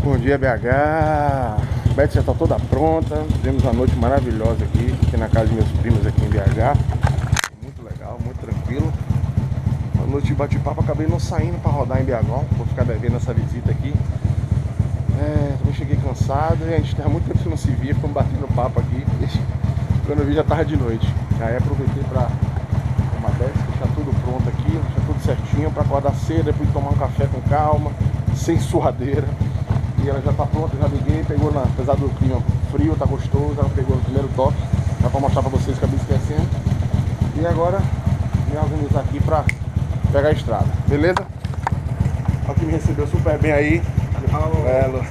Bom dia, BH. Beth já está toda pronta. Tivemos uma noite maravilhosa aqui na casa de meus primos aqui em BH. Muito legal, muito tranquilo. Uma noite de bate-papo, acabei não saindo para rodar em BH. Vou ficar devendo essa visita aqui. Também cheguei cansado e a gente estava muito tempo que não se via, ficamos batendo papo aqui. Quando eu vi já estava de noite. Aí aproveitei para tomar Beth, deixar tudo pronto aqui, deixar tudo certinho para acordar cedo, depois tomar um café com calma, sem suadeira. E ela já tá pronta, já liguei, pegou apesar do clima frio, tá gostoso, ela pegou no primeiro toque, já pra mostrar pra vocês que eu acabei esquecendo. E agora me organizar aqui pra pegar a estrada, beleza? Olha que me recebeu super bem aí, belo.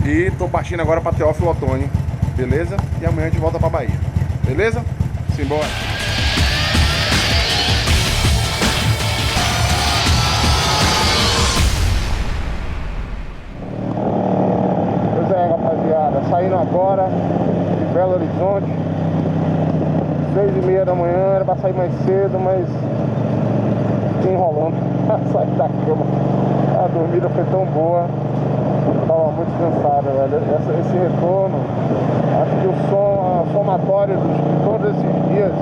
E tô partindo agora pra Teófilo Otoni, beleza? E amanhã a gente volta pra Bahia, beleza? Simbora! Saindo agora de Belo Horizonte, 6h30 da manhã, era pra sair mais cedo, mas fiquei enrolando pra sair da cama. A dormida foi tão boa, tava muito cansado, velho. Esse retorno, acho que a somatória de todos esses dias,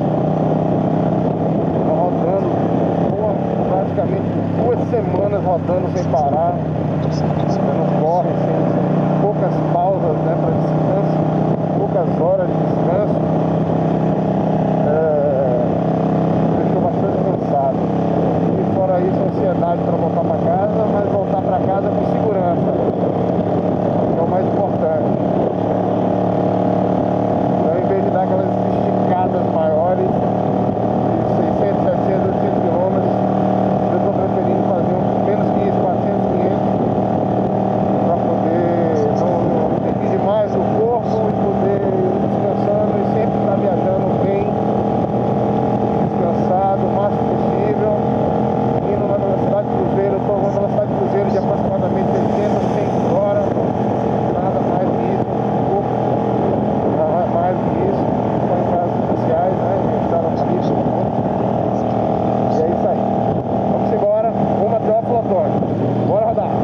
tá rodando praticamente 2 semanas rodando sem parar, não corre, sem poucas pausas, né, para descanso, poucas horas de descanso, deixou bastante cansado. E fora isso, ansiedade para voltar para casa, mas voltar para casa com segurança, que é o mais importante. Então, em vez de dar aquelas esticadas maiores, de 600, 700, 800 quilômetros, eu estou preferindo fazer menos que isso, 400, 500, para poder mais o corpo e poder ir descansando e sempre estar viajando bem, descansado o máximo possível, indo na velocidade cruzeiro. Estou na velocidade cruzeiro de aproximadamente 80, 100 por hora, nada mais que isso, mais que isso, só em casos especiais, né, evitar a polícia, e é isso aí. Vamos embora, rumo até o Teófilo. Bora rodar!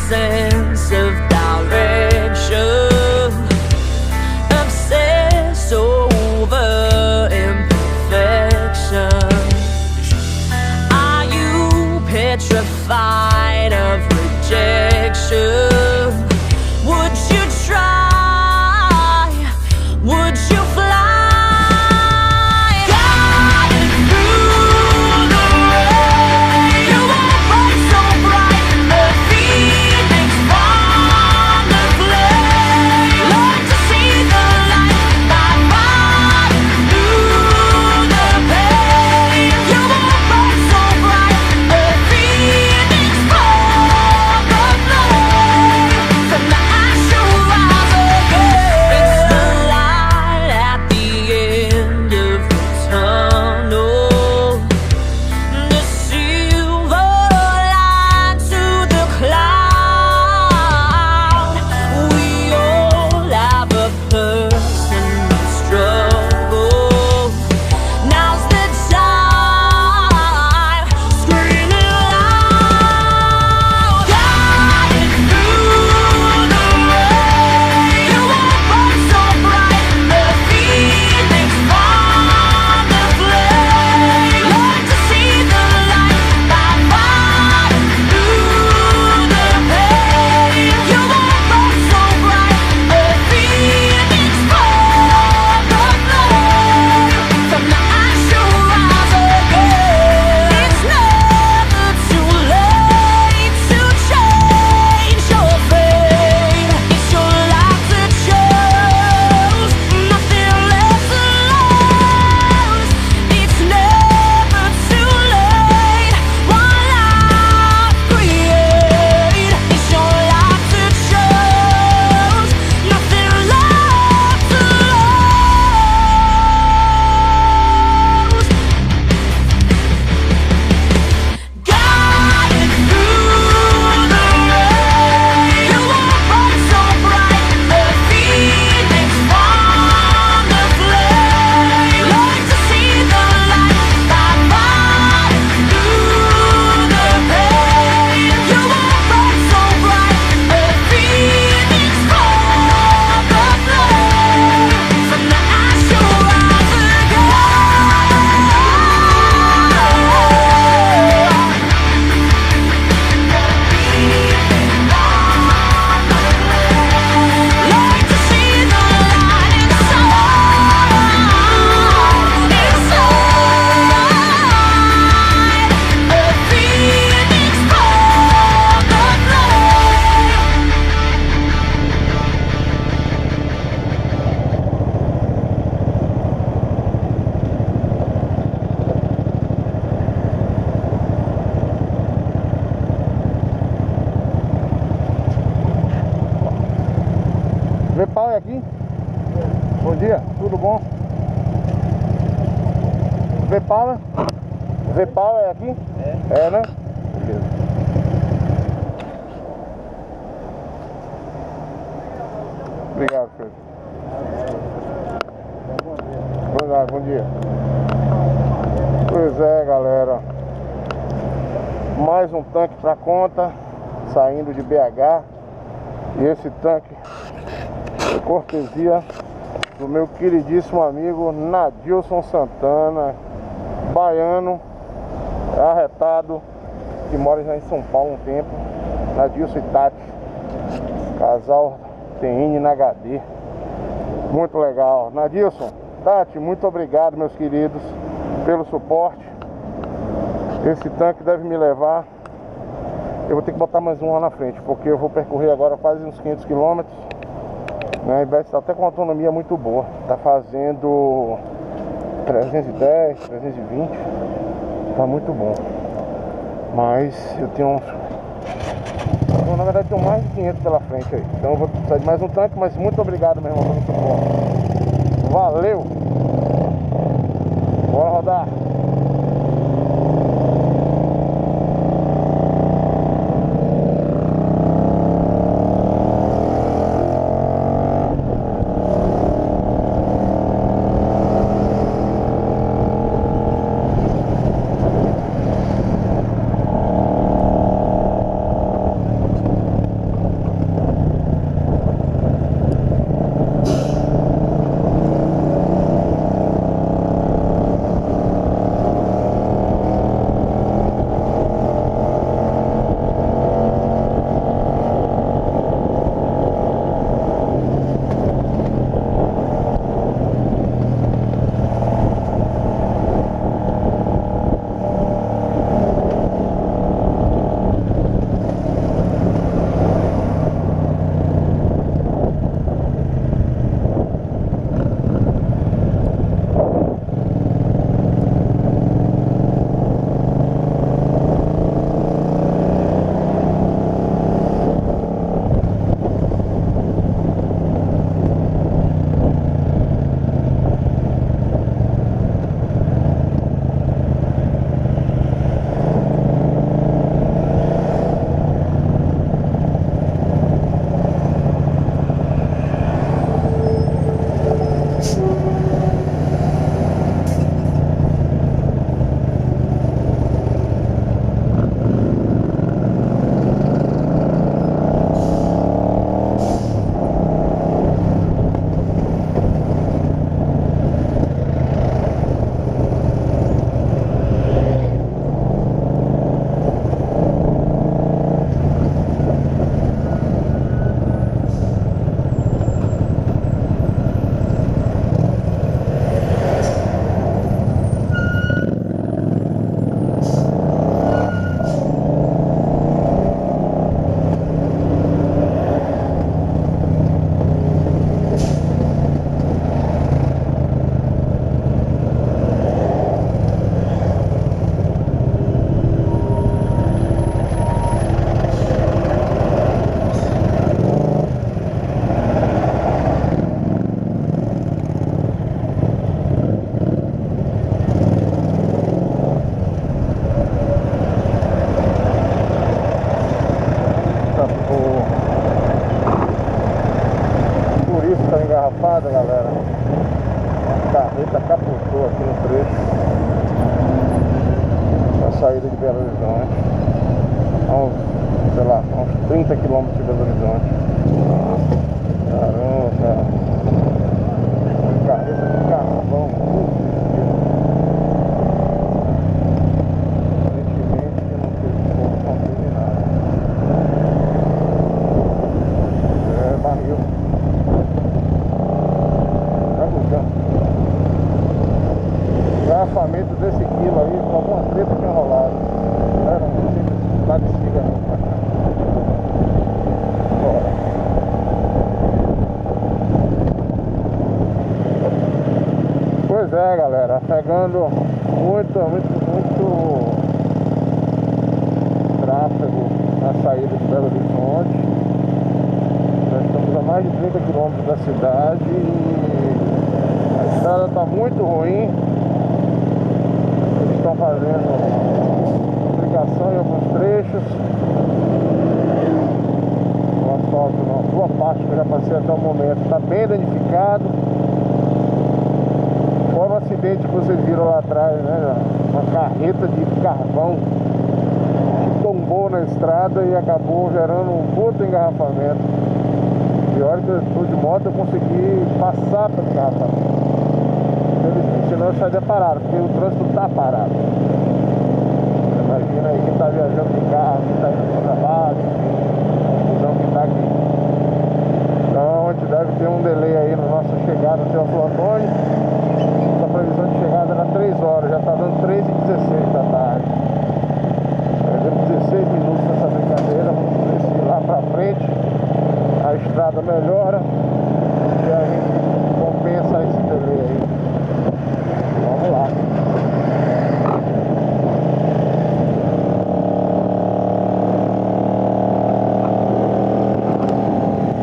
Sense of direction, obsess over imperfection. Are you petrified of rejection? Would you try? Would you fly? é aqui? Bom dia, tudo bom? V-Power? V-Power é aqui? É, né? Beleza. Obrigado, Pedro. Obrigado, bom dia. Pois é, galera. Mais um tanque pra conta, saindo de BH. E esse tanque é cortesia do meu queridíssimo amigo Nadilson Santana, baiano, arretado, que mora já em São Paulo há um tempo. Nadilson e Tati, casal TN na HD. Muito legal. Nadilson, Tati, muito obrigado, meus queridos, pelo suporte. Esse tanque deve me levar. Eu vou ter que botar mais um lá na frente, porque eu vou percorrer agora quase uns 500 km, né? E está até com uma autonomia muito boa. Tá fazendo 310, 320. Tá muito bom. Mas eu tenho na verdade tenho mais de 500 pela frente aí. Então eu vou precisar de mais um tanque, mas muito obrigado, meu irmão, pelo suporte. Valeu! Bora rodar! Engarrafada, galera. A carreta capotou aqui no trecho da saída de Belo Horizonte, sei lá, uns 30 km de Belo Horizonte. Caramba, cara. Carreta de carvão. Aparentemente eu não teve nada. É barril. Garrafamento desse quilo aí, com alguma treta tinha rolado. Não era um simples lá de siga não. Bora. Pois é, galera, pegando muito tráfego na saída de Belo Horizonte. Já estamos a mais mais de 30 quilômetros da cidade e a estrada está muito ruim. Eles estão fazendo duplicação em alguns trechos. O asfalto, na boa parte que eu já passei até o momento, está bem danificado. Fora o acidente que vocês viram lá atrás, né? Uma carreta de carvão que tombou na estrada e acabou gerando um puto engarrafamento. E a hora que eu estou de moto eu consegui passar pelo engarrafamento. Senão eu estaria parado, porque o trânsito está parado. Imagina aí quem está viajando de carro, quem está indo para o trabalho, a confusão que está aqui. Então a gente deve ter um delay aí na nossa chegada até o São Antônio. A previsão de chegada era 3 horas, já está dando 3h16 da tarde. Perdemos 16 minutos nessa brincadeira, vamos ver se lá pra frente a estrada melhora e a gente compensa esse delay aí. Vamos lá.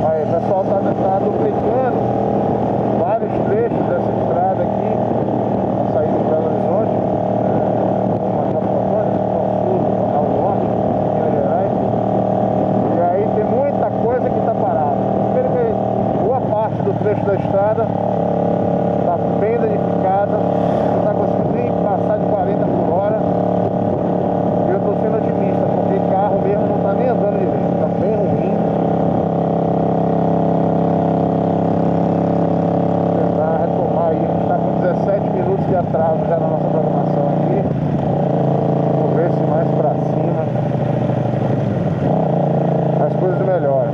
Aí, o pessoal tá duplicando vários trechos dessa estrada aqui, a saída de Belo Horizonte, uma de São Antônio, sul, ao norte, Minas Gerais. E aí tem muita coisa que está parada. Primeiro que boa parte do trecho da estrada está bem danificada, não está conseguindo nem passar de 40 por hora. E eu estou sendo otimista, porque carro mesmo não está nem andando direito, está bem ruim. Aí, a gente está com 17 minutos de atraso já na nossa programação aqui. Vamos ver se mais pra cima as coisas melhoram.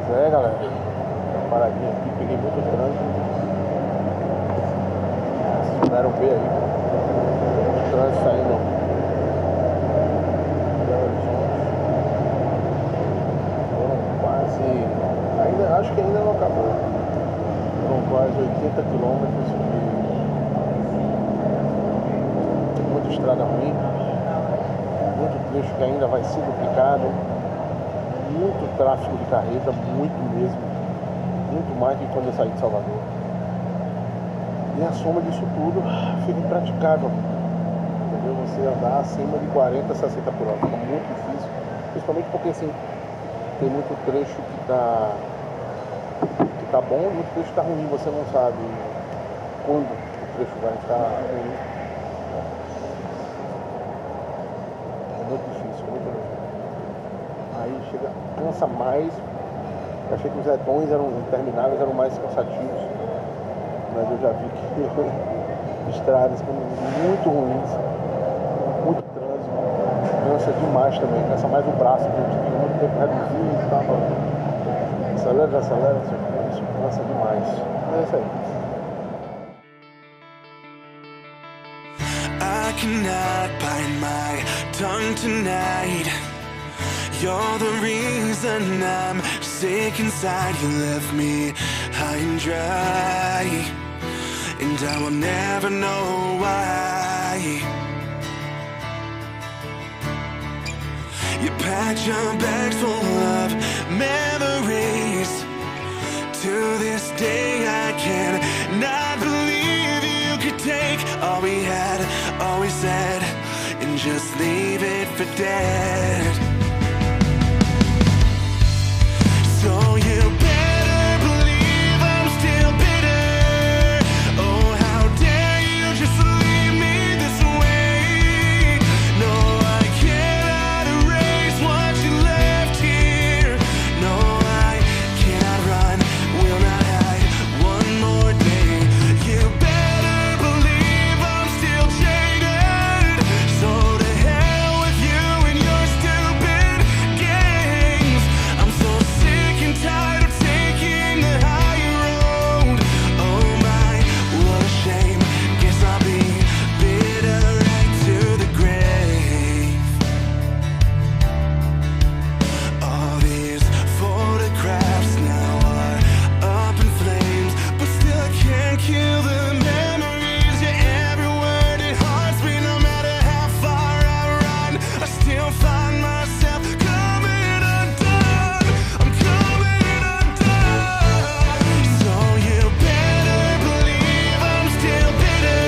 Pois é, galera. Paradinha aqui, peguei muito trânsito. Vocês puderam ver aí. O trânsito saindo. Foram quase. Acho que ainda não acabou. Foram quase 80 quilômetros de muita estrada ruim. Muito trecho que ainda vai ser duplicado. Muito tráfego de carreta, muito mesmo. Muito mais do que quando eu saí de Salvador. E a soma disso tudo fica impraticável. Entendeu? Você andar acima de 40, 60 por hora. Fica muito difícil. Principalmente porque assim, tem muito trecho que tá bom e muito trecho que tá ruim. Você não sabe quando o trecho vai estar ruim. É muito difícil, muito difícil. Aí chega, cansa mais. Eu achei que os retões eram intermináveis, eram mais cansativos. Mas eu já vi que estradas muito ruins, muito trânsito, cansa demais também, cansa mais o braço, porque a gente fica muito tempo reduzindo e tal. Acelera, isso cansa demais. Mas é isso aí. I cannot bite my tongue tonight. You're the reason I'm sick inside. You left me high and dry, and I will never know why. You packed your bags full of memories. To this day I cannot believe you could take all we had, all we said, and just leave it for dead. So you better believe I'm still bitter. Oh, how dare you just leave me this way. No, I cannot erase what you left here. No, I cannot run, will not hide one more day. You better believe I'm still jaded. So to hell with you and your stupid games. I'm so sick and tired of taking the high road. Oh my, what a shame. Guess I'll be bitter right to the grave. All these photographs now are up in flames, but still I can't kill the memories. Yeah, every word it haunts me. No matter how far I run, I still find myself coming undone. I'm coming undone. So you better believe I'm still bitter.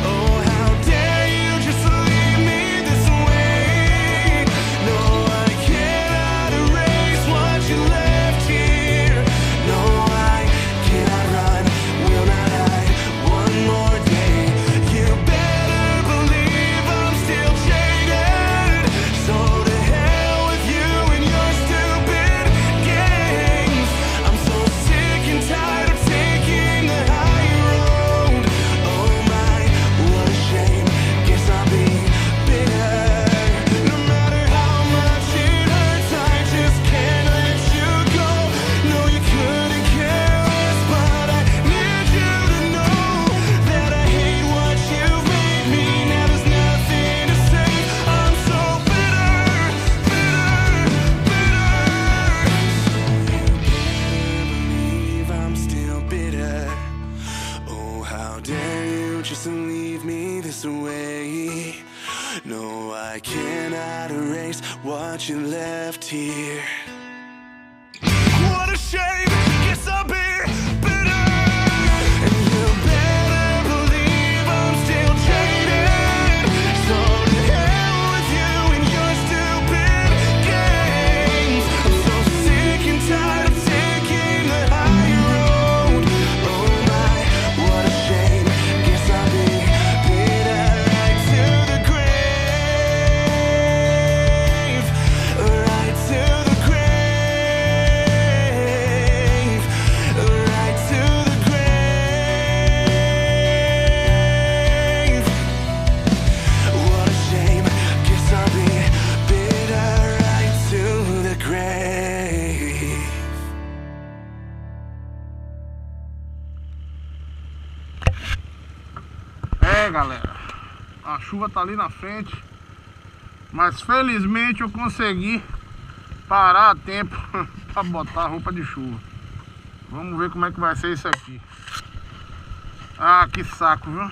Oh, how dare you just leave me this way. No, I cannot erase what you left here. No, I cannot run, will not hide one more day. You better believe I'm still jaded. So to hell with you and your stupid games. I'm so sick and tired of taking the high road. Oh my, what a shame. Guess I'll be bitter. No matter how much it hurts, I just can't let you go. No, you couldn't care less, but I need you to know that I hate what you've made me. Now there's nothing to say. I'm so bitter, believe I'm still bitter. Oh, how dare you just leave me this way. No, I cannot erase what you left here. What a shame, guess I'll be bitter. And you better believe I'm still jaded. So to hell with you and your stupid games. I'm so sick and tired of taking the high road. Oh my, what a shame. Guess I'll be bitter right to the grave. Right to the grave. É, galera, a chuva tá ali na frente, mas felizmente eu consegui parar a tempo pra botar a roupa de chuva. Vamos ver como é que vai ser isso aqui. Ah, que saco, viu?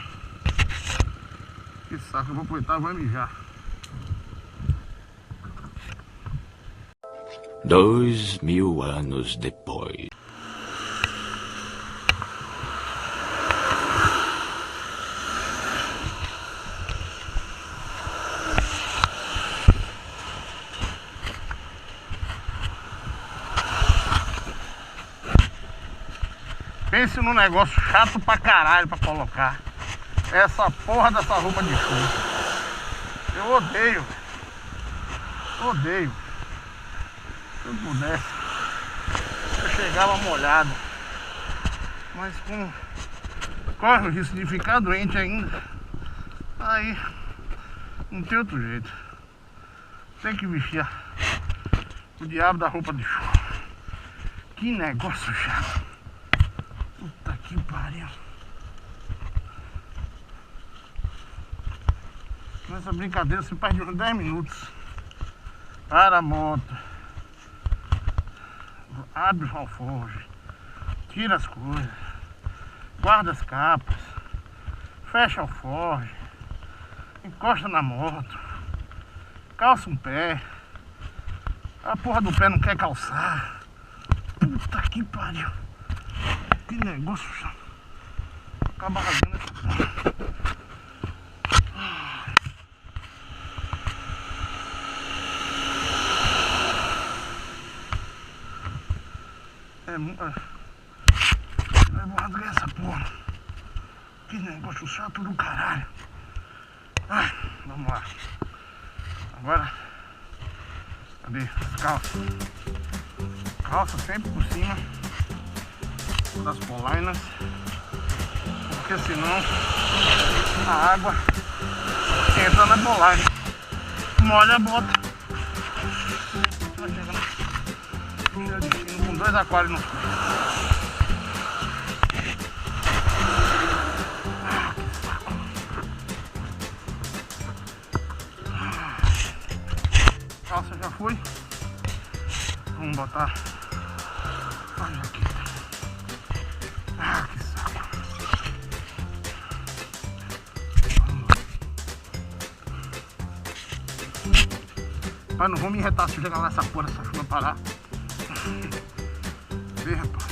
Que saco, eu vou aproveitar e vou mijar. 2000 anos depois. Pense num negócio chato pra caralho pra colocar essa porra dessa roupa de chuva. Eu odeio. Odeio. Se eu pudesse, eu chegava molhado. Mas corre o risco de ficar doente ainda. Aí não tem outro jeito. Tem que vestir o diabo da roupa de chuva. Que negócio chato. Puta que pariu. Nessa brincadeira você perde uns 10 minutos. Para a moto. Abre o alforje. Tira as coisas. Guarda as capas. Fecha o alforje. Encosta na moto. Calça um pé. A porra do pé não quer calçar. Puta que pariu. Que negócio chato. Acaba rasgando essa porra. Eu vou rasgar essa porra. Que negócio chato do caralho. Ai, vamos lá. Agora, cadê as calças? Calça sempre por cima das polainas, porque senão a água entra na polaina, molha a bota. Vai chegar no destino com 2 aquários no fundo. Calça já foi. Vamos botar a jaqueta. Ah, que saco. Mas não vou me irritar se chegar lá essa porra, essa chuva parar. Vê, rapaz.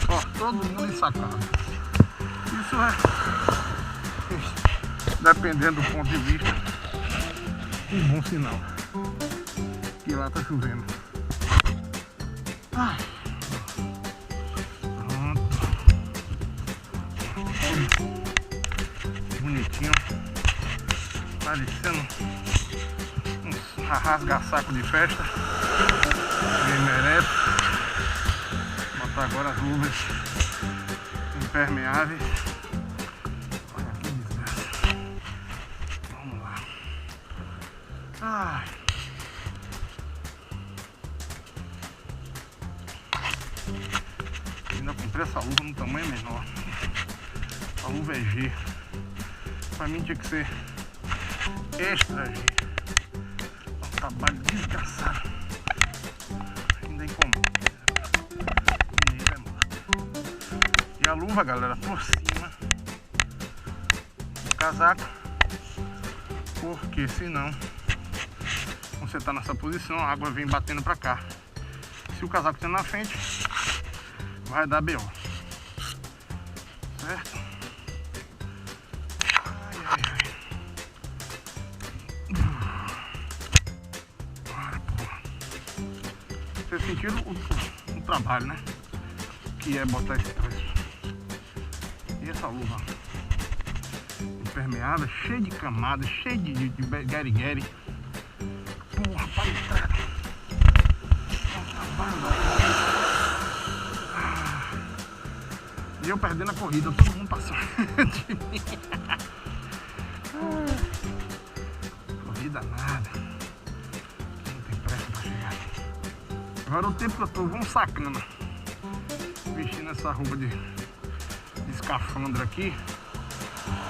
Ó, todo mundo ensacado. Isso é, dependendo do ponto de vista, um bom sinal. Que lá tá chovendo. Ai. Pronto. Bonitinho. Parecendo um rasga-saco de festa. Quem merece. Botar agora as luvas impermeáveis. Olha que desgraça. Vamos lá. Ai. Ainda comprei essa luva no tamanho menor. A luva é G. Pra mim tinha que ser extra G. É um trabalho desgraçado. Ainda incomoda. E a luva, galera, por cima do casaco. Porque senão, quando você tá nessa posição, a água vem batendo pra cá. Se o casaco tá na frente, vai dar BO. Certo? Ai, ai, ai. Bora, porra. Vocês sentiram o trabalho, né? Que é botar esse preço. E essa luva impermeável, cheia de camadas, cheia de gueri-gueri. Porra, para entrar. E eu perdendo a corrida, todo mundo passando de mim. Corrida nada. Não tem pressa pra chegar. Agora o tempo que eu tô, vamos sacando. Vestindo essa roupa de escafandra aqui.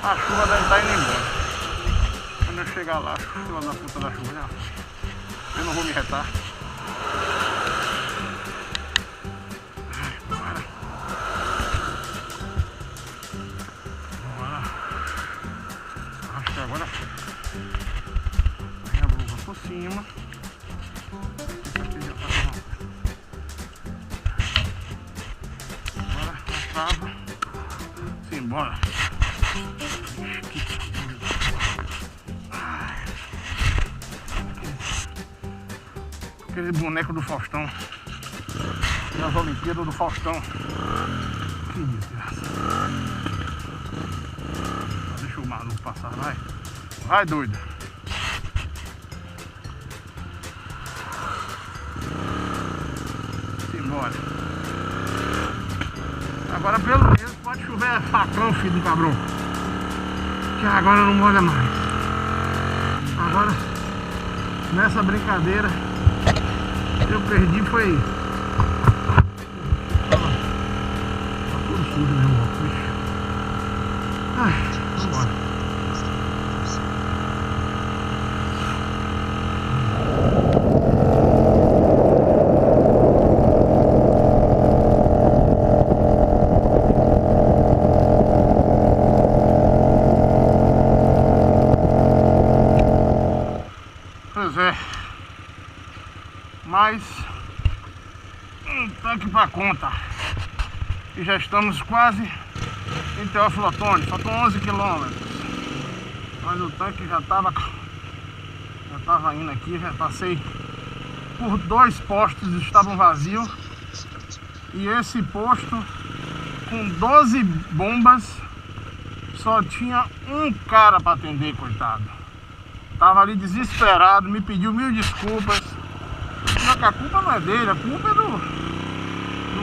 A chuva deve estar indo embora. Quando eu chegar lá, filha da puta da chuva já foi. Eu não vou me retar. Bora. Acho que agora a blusa por cima. Isso aqui já tá bom. Bora, a trava. Simbora. Aquele boneco do Faustão. Das Olimpíadas do Faustão. Que desgraça. Deixa o maluco passar, vai. Vai, doido. Simbora. Agora pelo menos pode chover facão, filho do cabrão. Que agora não molha mais. Agora, nessa brincadeira, eu perdi foi. Tá tudo sujo meu óculos. Ai, vambora. Pois é. Mais um tanque para conta. E já estamos quase em Teófilo Otoni. Faltam 11 quilômetros. Mas o tanque já estava indo aqui. Já passei por 2 postos que estavam vazios. E esse posto com 12 bombas só tinha um cara para atender, coitado. Tava ali desesperado, me pediu 1000 desculpas. Só que a culpa não é dele, a culpa é do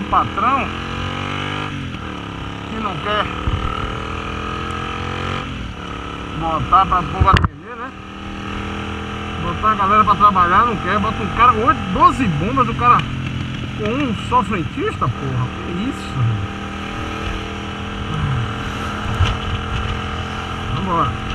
patrão que não quer botar pra povo atender, né? Botar a galera pra trabalhar, não quer. Bota um cara com 12 bombas, o cara com um só frentista, porra. Que isso? Vambora.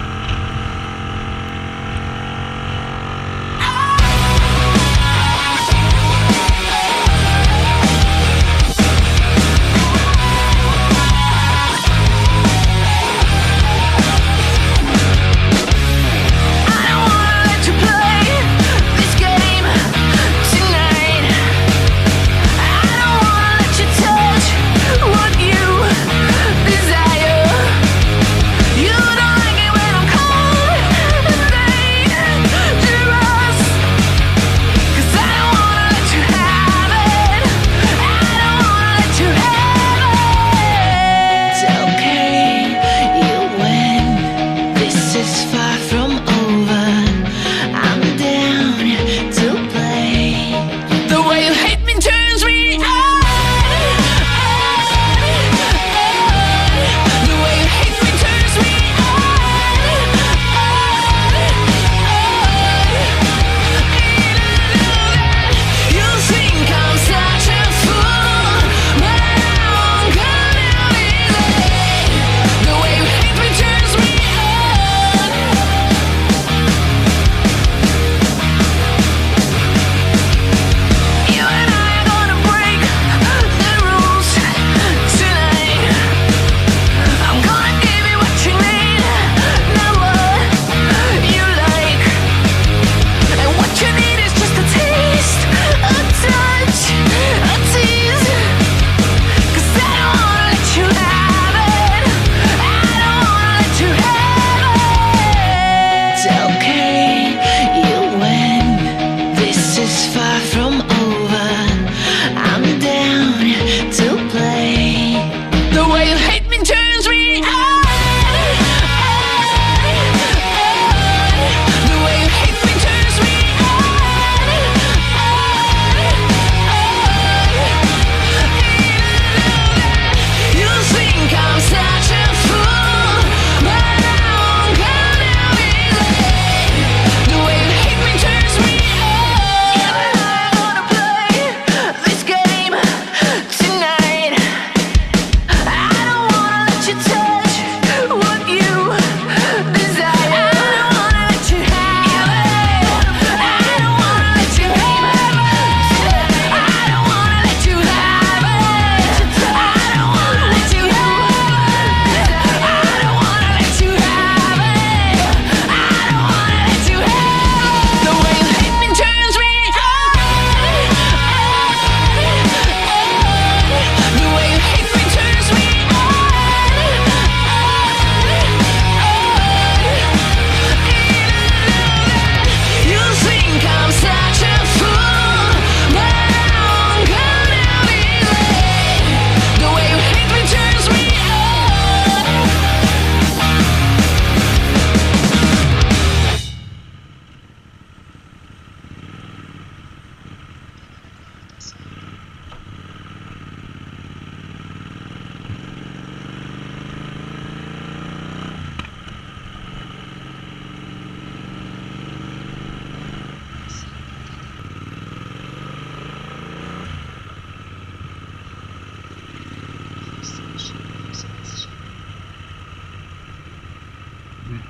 ver.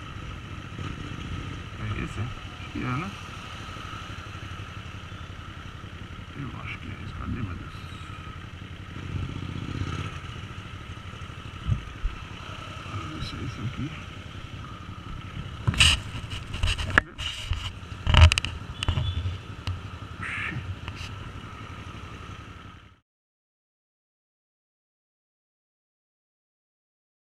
É esse? Acho que é, né? Eu acho que é esse. Cadê, meu Deus? Deixa eu ver se é esse aqui.